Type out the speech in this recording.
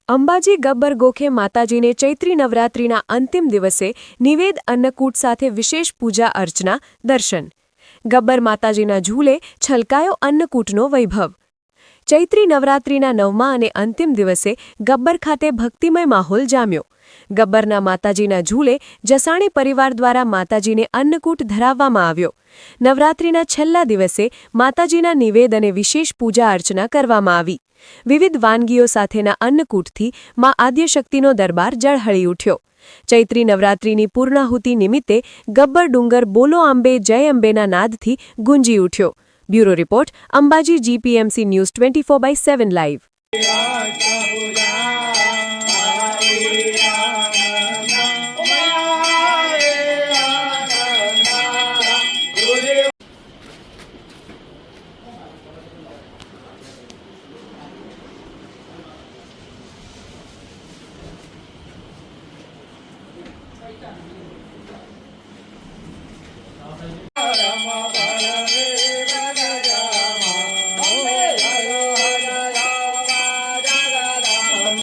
અંબાજી ગબ્બર ગોખે માતાજીને ચૈત્રી નવરાત્રિના અંતિમ દિવસે નિવેદ અન્નકૂટ સાથે વિશેષ પૂજા અર્ચના દર્શન. ગબ્બર માતાજીના ઝૂલે છલકાયો અન્નકૂટનો વૈભવ. ચૈત્રી નવરાત્રિના 9મા અને અંતિમ દિવસે ગબ્બર ખાતે ભક્તિમય માહોલ જામ્યો. ગબ્બરના માતાજીના ઝૂલે જસાણી પરિવાર દ્વારા માતાજીને અન્નકૂટ ધરાવવામાં આવ્યો. નવરાત્રિના છેલ્લા દિવસે માતાજીના નિવેદ અને વિશેષ પૂજા અર્ચના કરવામાં આવી. વિવિધ વાનગીઓ સાથેના અન્નકૂટથી મા આદ્યશક્તિનો દરબાર ઝળહળી ઉઠ્યો. ચૈત્રી નવરાત્રિની પૂર્ણાહુતિ નિમિત્તે ગબ્બર ડુંગર બોલો આંબે જય અંબેના નાદથી ગુંજી ઉઠ્યો. Bureau report, Ambaji GPMC news 24/7 live.